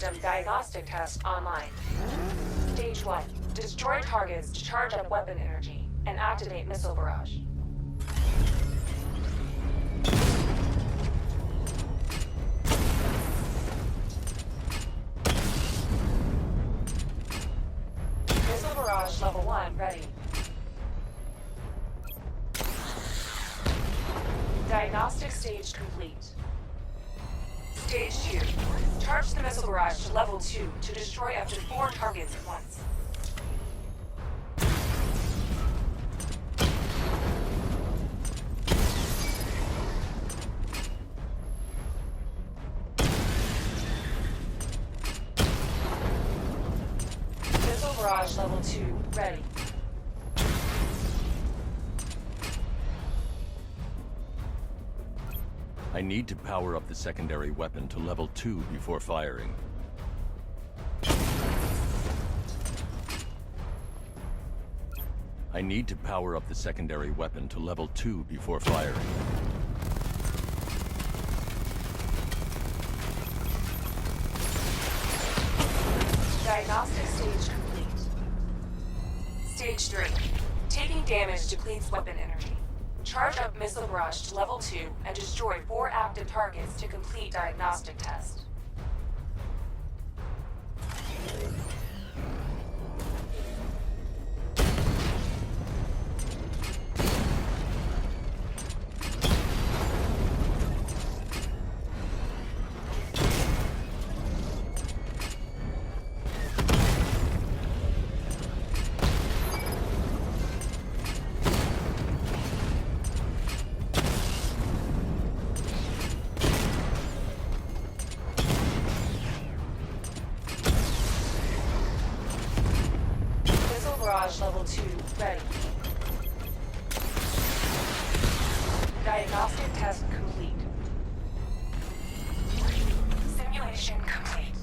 system diagnostic test online. Stage 1. Destroy targets to charge up weapon energy and activate missile barrage. Missile barrage level 1 ready. Diagnostic stage complete. Stage 2. Charge the missile barrage to level 2 to destroy up to 4 targets at once. Missile barrage level 2 ready. I need to power up the secondary weapon to level 2 before firing. I need to power up the secondary weapon to level 2 before firing. Diagnostic stage complete. Stage 3. Taking damage depletes weapon energy. Charge up missile barrage to level 2 and destroy 4 active targets to complete diagnostic test. Barrage level 2 ready. Diagnostic test complete. Simulation complete.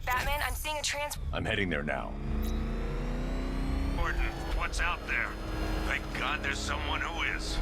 Batman, I'm seeing a I'm heading there now. Gordon, what's out there? Thank God there's someone who is.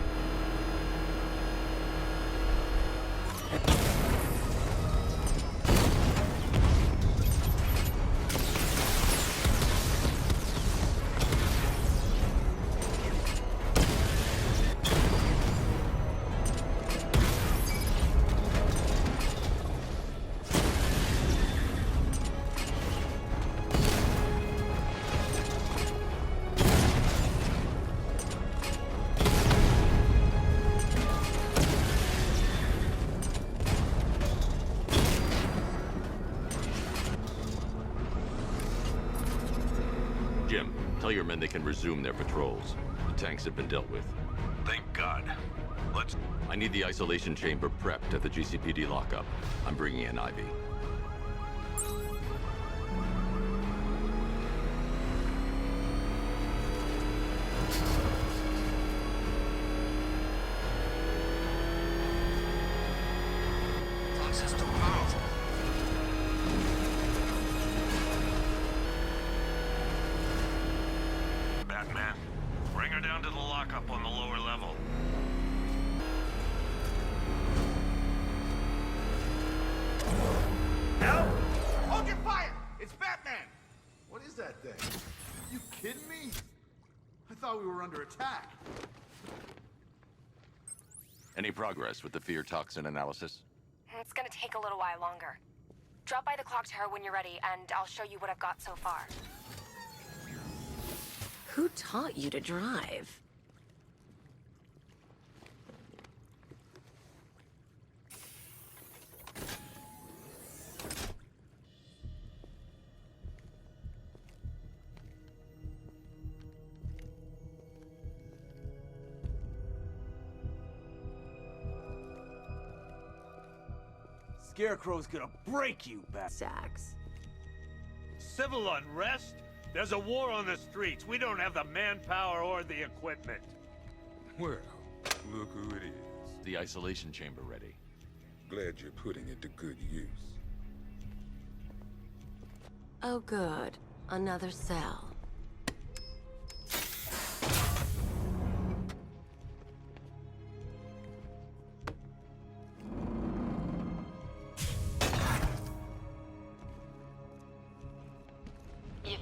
Jim, tell your men they can resume their patrols. The tanks have been dealt with. Thank God. Let's... I need the isolation chamber prepped at the GCPD lockup. I'm bringing in Ivy. Access to power. Batman, bring her down to the lockup on the lower level. Help! Hold your fire! It's Batman! What is that thing? You kidding me? I thought we were under attack. Any progress with the fear toxin analysis? It's gonna take a little while longer. Drop by the clock tower when you're ready, and I'll show you what I've got so far. Who taught you to drive? Scarecrow's gonna break you, Bat. Sacks. Civil unrest? There's a war on the streets. We don't have the manpower or the equipment. Well, look who it is. The isolation chamber ready. Glad you're putting it to good use. Oh, good. Another cell.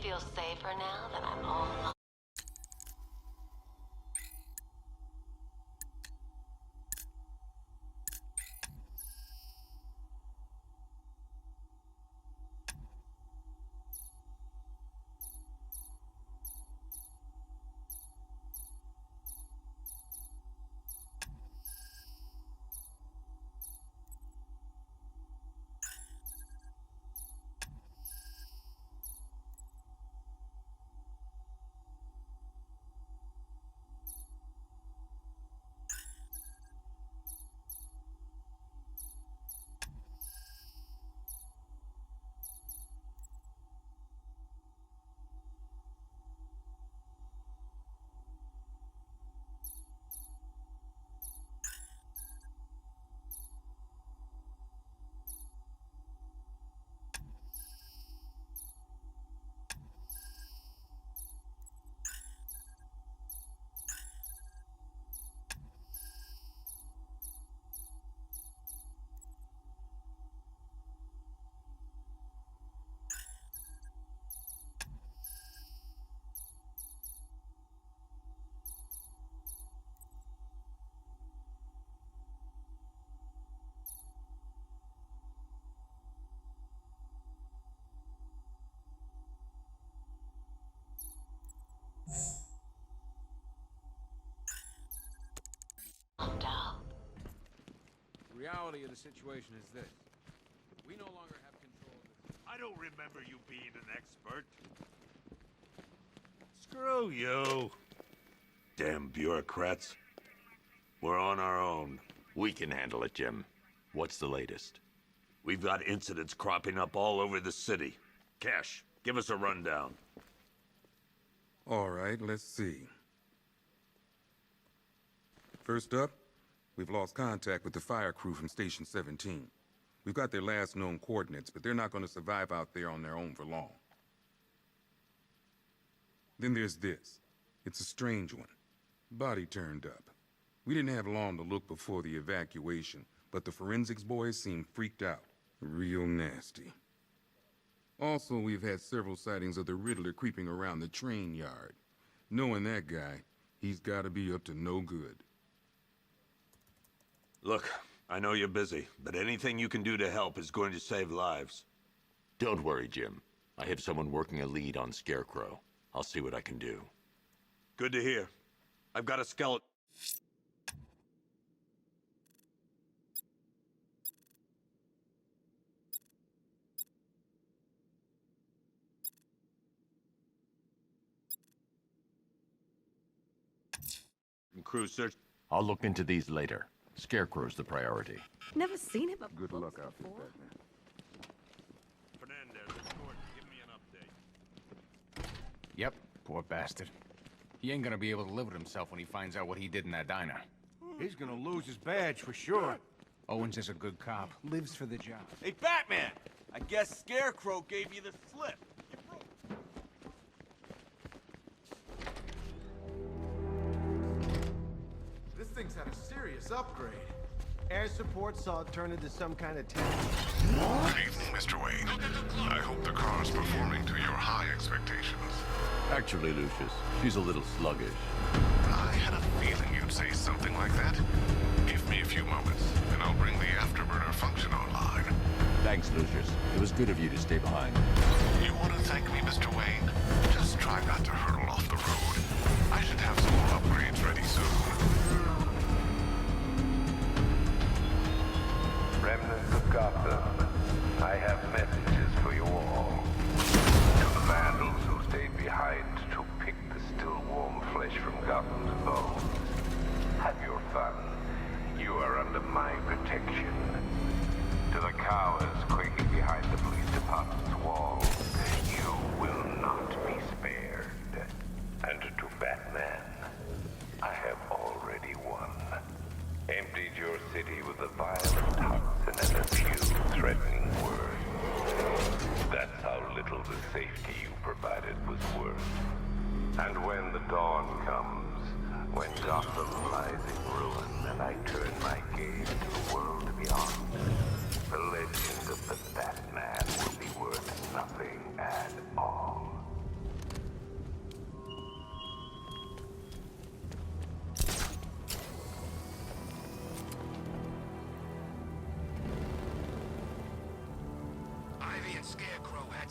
feel safer now that I'm all alone? The reality of the situation is this. We no longer have control of this. I don't remember you being an expert. Screw you. Damn bureaucrats. We're on our own. We can handle it, Jim. What's the latest? We've got incidents cropping up all over the city. Cash, give us a rundown. All right, let's see. First up, we've lost contact with the fire crew from Station 17. We've got their last known coordinates, but they're not going to survive out there on their own for long. Then there's this. It's a strange one. Body turned up. We didn't have long to look before the evacuation, but the forensics boys seemed freaked out. Real nasty. Also, we've had several sightings of the Riddler creeping around the train yard. Knowing that guy, he's got to be up to no good. Look, I know you're busy, but anything you can do to help is going to save lives. Don't worry, Jim. I have someone working a lead on Scarecrow. I'll see what I can do. Good to hear. I've got a skeleton. Crew search. I'll look into these later. Scarecrow's the priority. Never seen him up Good close luck out there, before. Batman. Fernandez, report. Give me an update. Yep, poor bastard. He ain't gonna be able to live with himself when he finds out what he did in that diner. He's gonna lose his badge for sure. Owens is a good cop, lives for the job. Hey, Batman! I guess Scarecrow gave you the slip. This thing's had a serious upgrade. Air support saw it turn into some kind of tank. Good evening, Mr. Wayne. I hope the car's performing to your high expectations. Actually, Lucius, she's a little sluggish. I had a feeling you'd say something like that. Give me a few moments, and I'll bring the afterburner function online. Thanks, Lucius. It was good of you to stay behind. You want to thank me, Mr. Wayne? Just try not to hurtle off the road. I should have some more upgrades ready soon. Remnants of Gotham, I have messages for you all. To the vandals who stayed behind to pick the still warm flesh from Gotham's bones. Have your fun. You are under my protection. To the cowards quaking behind the police department's walls, you will not be spared. And to Batman, I have already won. Emptied your city with a violent toxin and a few threatening words. That's how little the safety you provided was worth. And when the dawn comes, when Gotham lies in ruin and I turn my gaze to the world beyond, the legend of the Batman will be worth nothing at all.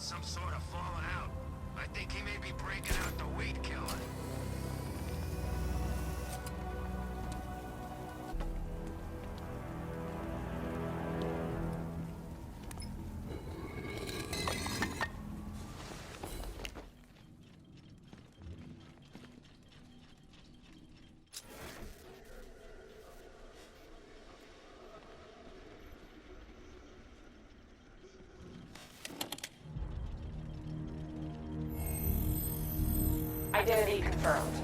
some sort of falling out. I think he may be breaking out the weed killer. Identity confirmed.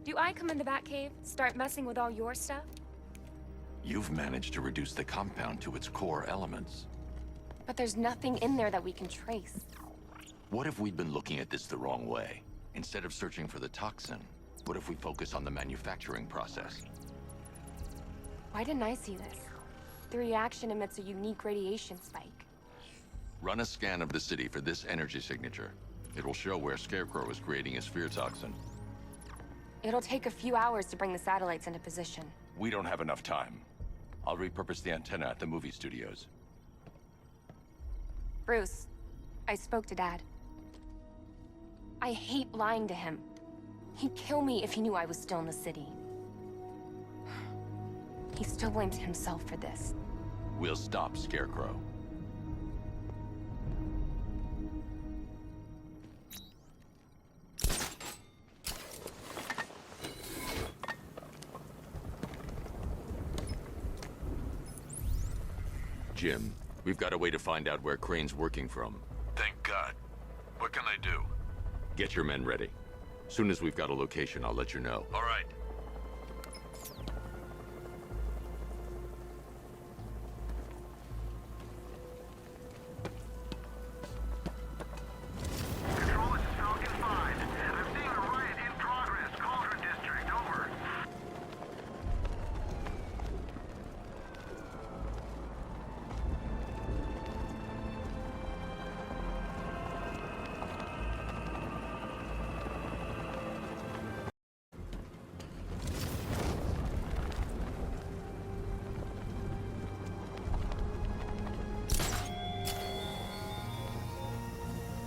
Do I come in the Batcave, start messing with all your stuff? You've managed to reduce the compound to its core elements. But there's nothing in there that we can trace. What if we'd been looking at this the wrong way? Instead of searching for the toxin, what if we focus on the manufacturing process? Why didn't I see this? The reaction emits a unique radiation spike. Run a scan of the city for this energy signature. It will show where Scarecrow is creating his fear toxin. It'll take a few hours to bring the satellites into position. We don't have enough time. I'll repurpose the antenna at the movie studios. Bruce, I spoke to Dad. I hate lying to him. He'd kill me if he knew I was still in the city. He still blames himself for this. We'll stop Scarecrow. Jim, we've got a way to find out where Crane's working from. Thank God. What can I do? Get your men ready. Soon as we've got a location, I'll let you know. All right. Control, this is Falcon 5. I'm seeing a riot in progress. Cauldron District, over.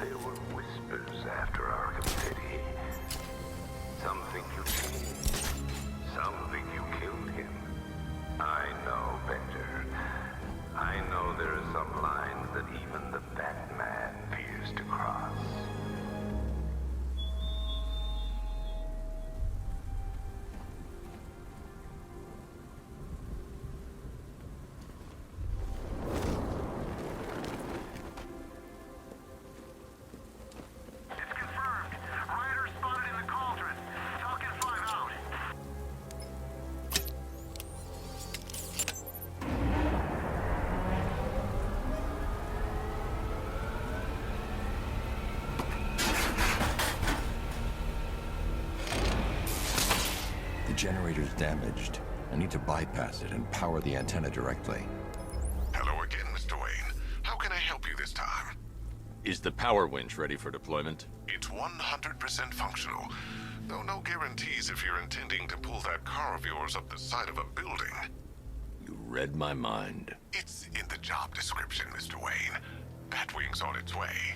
There were whispers after Arkham City. Some think you changed. Some think you killed him. I know better. I know there are some lines that even the Batman fears to cross. It's confirmed. Rider spotted in the cauldron. Falcon 5 out. The generator's damaged. I need to bypass it and power the antenna directly. Hello again, Mr. Wayne. How can I help you this time? Is the power winch ready for deployment? It's 100% functional. Though no guarantees if you're intending to pull that car of yours up the side of a building. You read my mind. It's in the job description, Mr. Wayne. Batwing's on its way.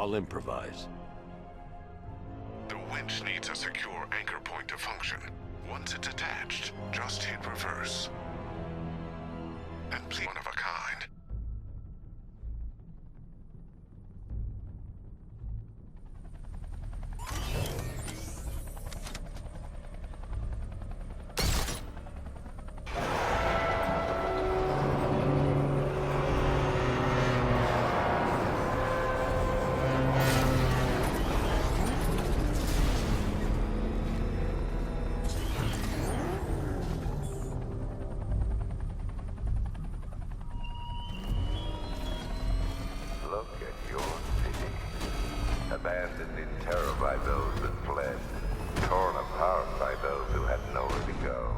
I'll improvise. The winch needs a secure anchor point to function. Once it's attached, just hit reverse. And please, one of a kind. Look at your city. Abandoned in terror by those that fled. Torn apart by those who had nowhere to go.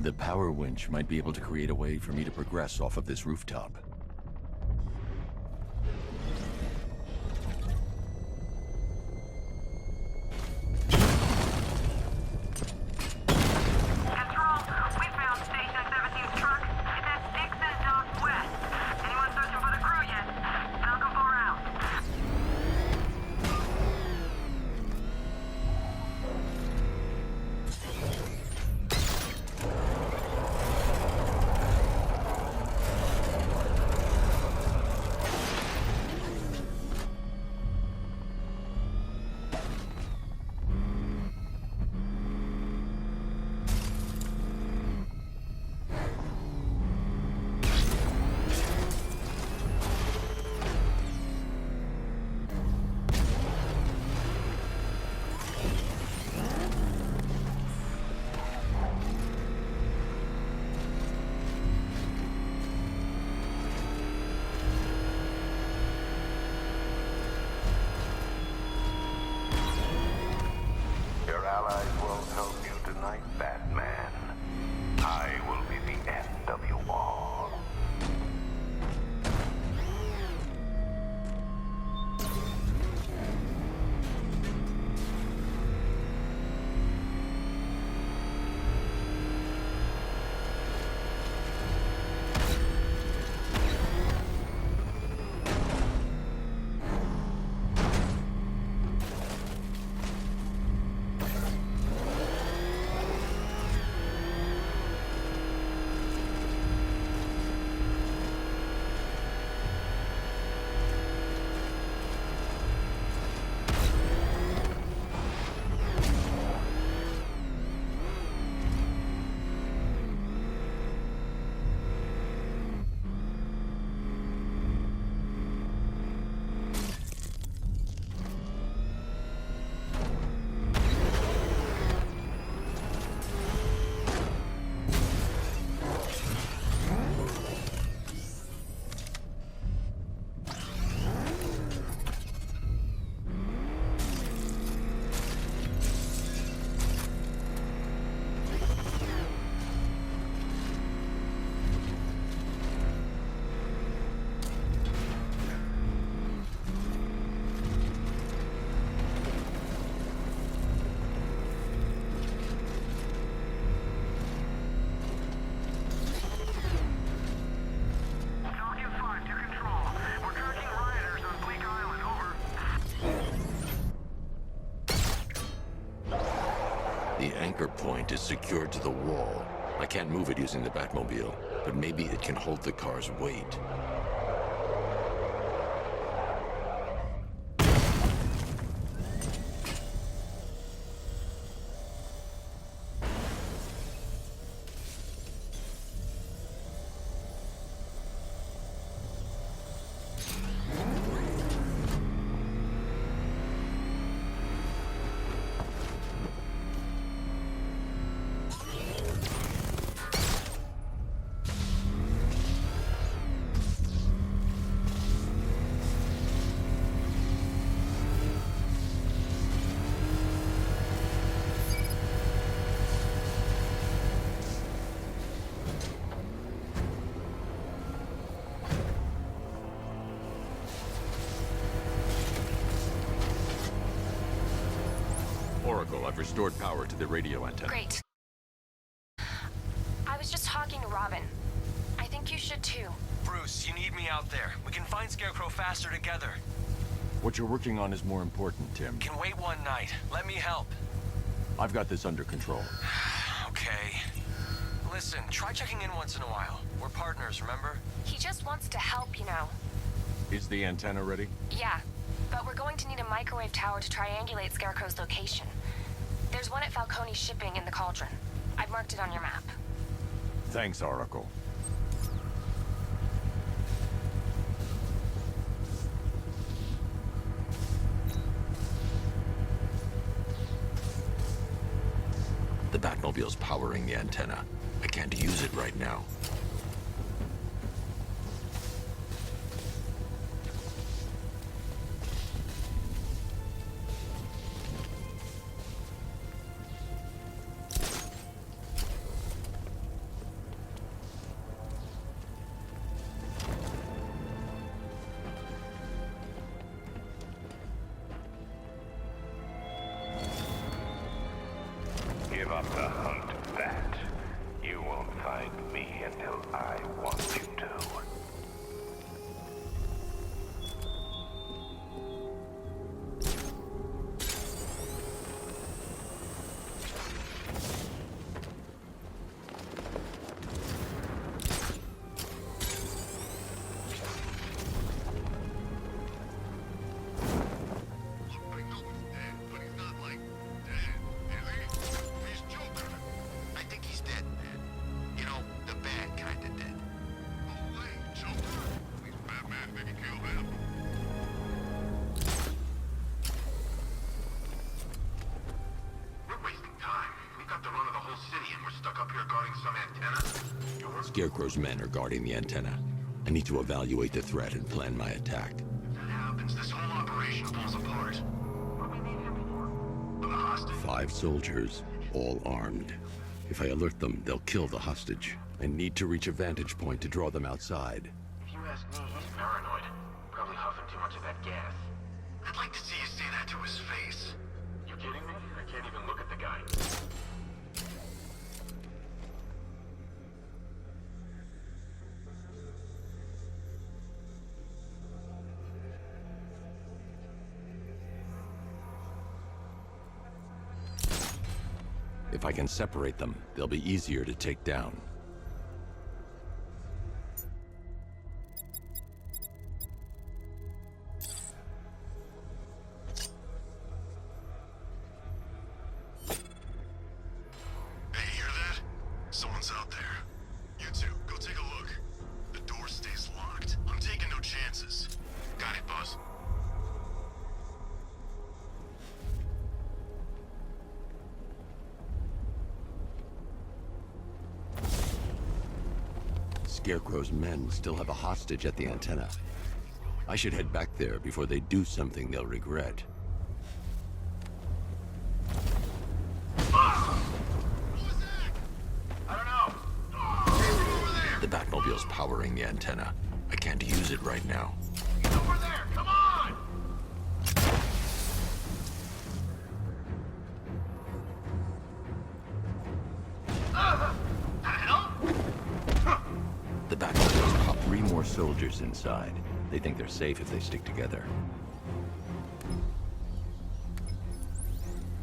The power winch might be able to create a way for me to progress off of this rooftop. anchor point is secured to the wall. I can't move it using the Batmobile, but maybe it can hold the car's weight. Oracle, I've restored power to the radio antenna. Great. I was just talking to Robin. I think you should too. Bruce, you need me out there. We can find Scarecrow faster together. What you're working on is more important, Tim. Can wait one night. Let me help. I've got this under control. Okay. Listen, try checking in once in a while. We're partners, remember? He just wants to help, you know. Is the antenna ready? Yeah, but we're going to need a microwave tower to triangulate Scarecrow's location. There's one at Falcone's shipping in the Cauldron. I've marked it on your map. Thanks, Oracle. The Batmobile's powering the antenna. I can't use it right now. Give up the hunt, Bat. You won't find me until I want you to. Scarecrow's men are guarding the antenna. I need to evaluate the threat and plan my attack. If that happens, this whole operation falls apart. What do we need him for? For the hostage? 5 soldiers, all armed. If I alert them, they'll kill the hostage. I need to reach a vantage point to draw them outside. If you ask me, he's paranoid. Probably huffing too much of that gas. I'd like to see you say that to his face. You kidding me? I can't even look at the guy. If I can separate them, they'll be easier to take down. Hey, you hear that? Someone's out there. You two, go take a look. The door stays locked. I'm taking no chances. Got it, boss. Scarecrow's men still have a hostage at the antenna. I should head back there before they do something they'll regret. The Batmobile's powering the antenna. I can't use it right now. He's over there! Come on! The hell? The Batmobile's popped 3 more soldiers inside. They think they're safe if they stick together.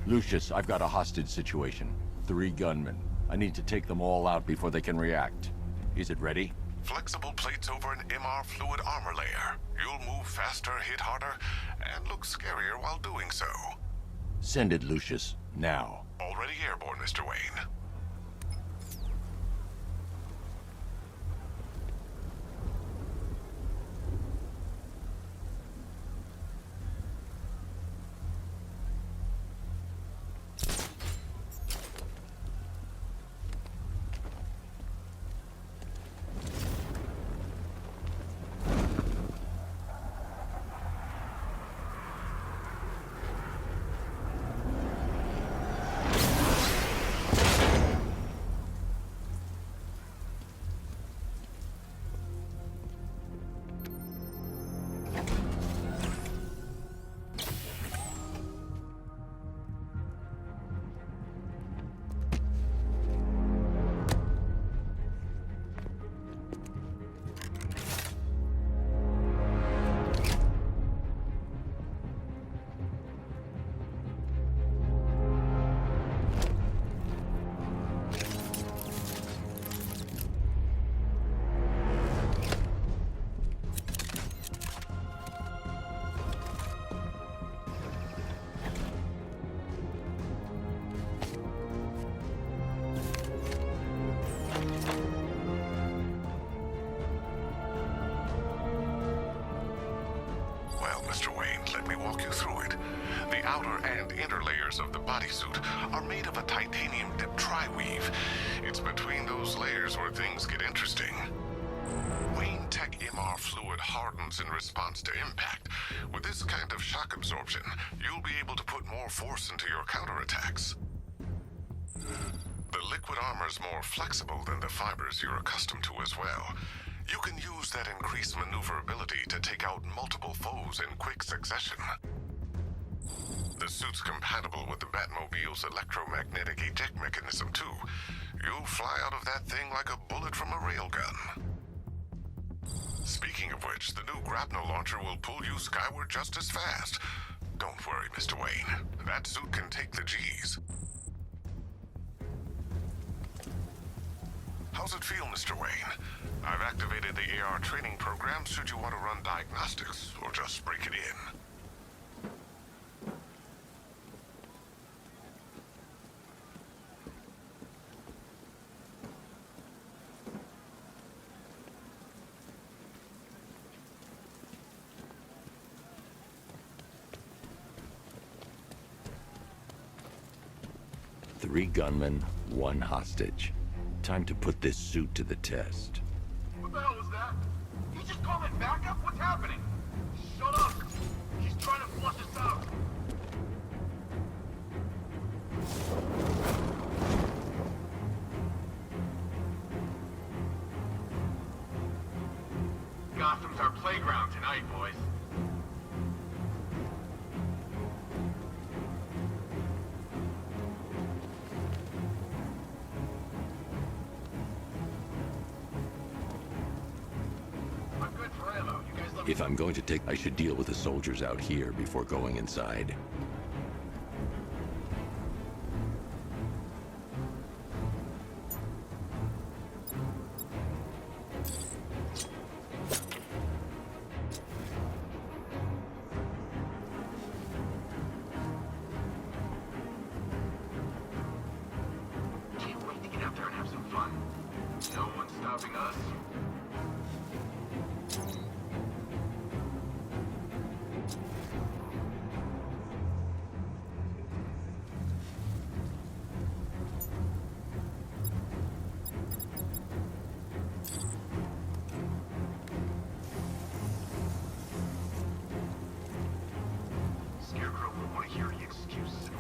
Lucius, I've got a hostage situation. 3 gunmen. I need to take them all out before they can react. Is it ready? Flexible plates over an MR fluid armor layer. You'll move faster, hit harder, and look scarier while doing so. Send it, Lucius. Now. Already airborne, Mr. Wayne. Of the bodysuit are made of a titanium dip tri-weave. It's between those layers where things get interesting. Wayne Tech MR fluid hardens in response to impact. With this kind of shock absorption, you'll be able to put more force into your counterattacks. The liquid armor's more flexible than the fibers you're accustomed to as well. You can use that increased maneuverability to take out multiple foes in quick succession. The suit's compatible with the Batmobile's electromagnetic eject mechanism, too. You'll fly out of that thing like a bullet from a railgun. Speaking of which, the new grapnel launcher will pull you skyward just as fast. Don't worry, Mr. Wayne. That suit can take the G's. How's it feel, Mr. Wayne? I've activated the AR training program should you want to run diagnostics, or just break it in. Three gunmen, 1 hostage. Time to put this suit to the test. What the hell was that? He just called it backup? What's happening? Shut up! He's trying to flush us out! Gotham's our playground tonight, boys. If I'm going to take, I should deal with the soldiers out here before going inside. Can't wait to get out there and have some fun. No one's stopping us. Scarecrow will want to hear the excuses.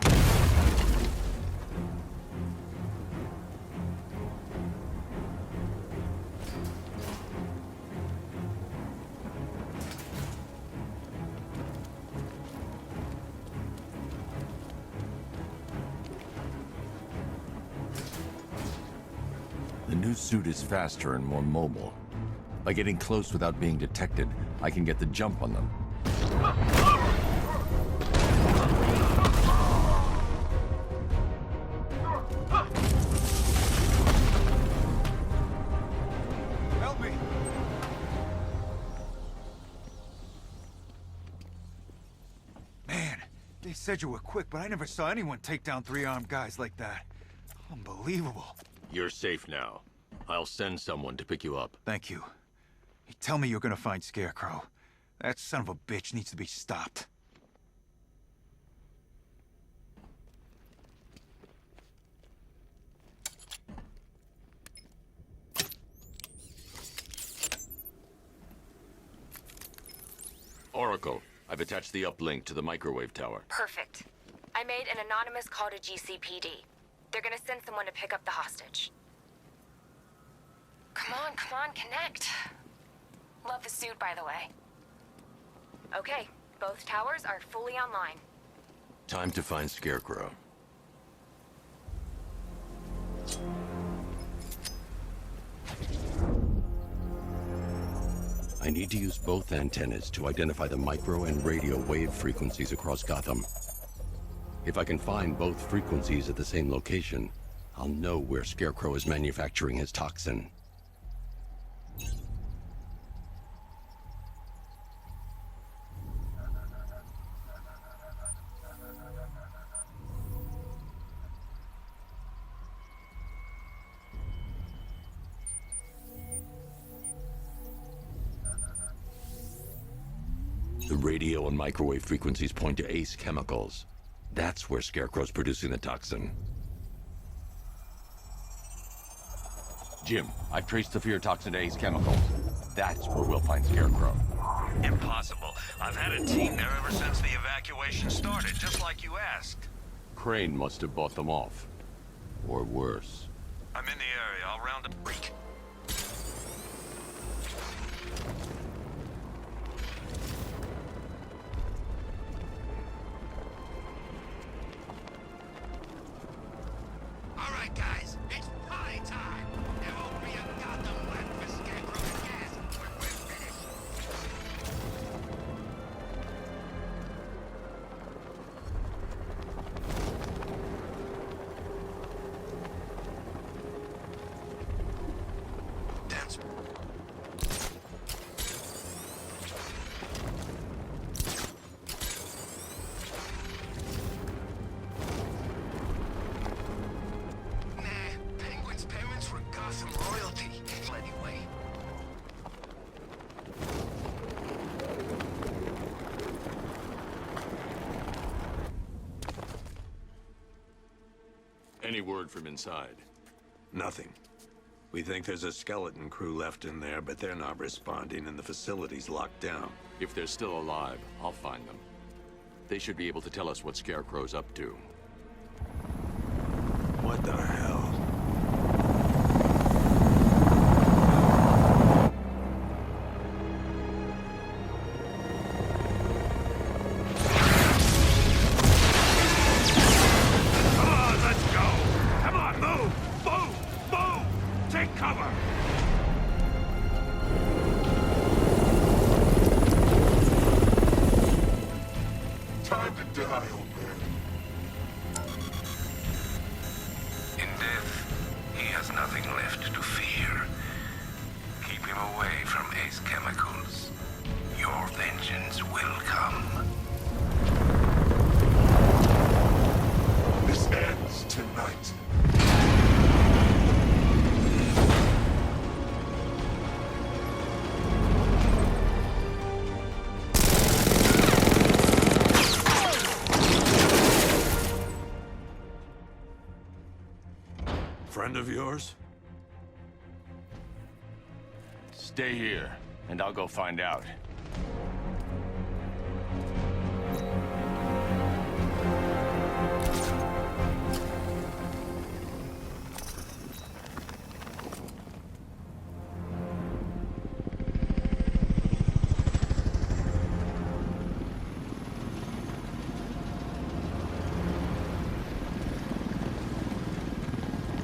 The new suit is faster and more mobile. By getting close without being detected, I can get the jump on them. They said you were quick, but I never saw anyone take down 3 armed guys like that. Unbelievable. You're safe now. I'll send someone to pick you up. Thank you. Hey, tell me you're gonna find Scarecrow. That son of a bitch needs to be stopped. Oracle, I've attached the uplink to the microwave tower. Perfect. I made an anonymous call to GCPD. They're gonna send someone to pick up the hostage. Come on, connect. Love the suit, by the way. Okay, both towers are fully online. Time to find Scarecrow. I need to use both antennas to identify the micro and radio wave frequencies across Gotham. If I can find both frequencies at the same location, I'll know where Scarecrow is manufacturing his toxin. The radio and microwave frequencies point to Ace Chemicals. That's where Scarecrow's producing the toxin. Jim, I've traced the fear toxin to Ace Chemicals. That's where we'll find Scarecrow. Impossible. I've had a team there ever since the evacuation started, just like you asked. Crane must have bought them off. Or worse. I'm in the area. I'll round up Greek. All right, guys, it's party time. There won't be a goddamn left for Scarecrow and gas when we're finished. Dance. Penguin's parents were Gotham royalty. Anyway. Any word from inside? Nothing. We think there's a skeleton crew left in there, but they're not responding and the facility's locked down. If they're still alive, I'll find them. They should be able to tell us what Scarecrow's up to. What the hell? Come on, let's go! Come on, move! Move! Move! Take cover! Time to die, old man. In death, he has nothing left to fear. Keep him away from Ace Chemicals. Your vengeance will come. This ends tonight. Friend of yours? Stay here, and I'll go find out.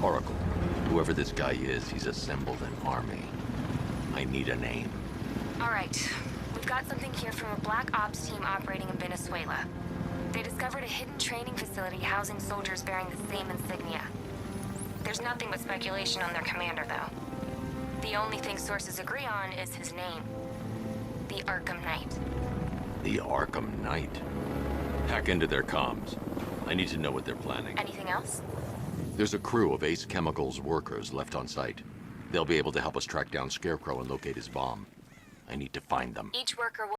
Oracle, whoever this guy is, he's assembled an army. I need a name. All right, we've got something here from a Black Ops team operating in Venezuela. They discovered a hidden training facility housing soldiers bearing the same insignia. There's nothing but speculation on their commander, though. The only thing sources agree on is his name. The Arkham Knight. The Arkham Knight? Hack into their comms. I need to know what they're planning. Anything else? There's a crew of Ace Chemicals workers left on site. They'll be able to help us track down Scarecrow and locate his bomb. I need to find them. Each worker will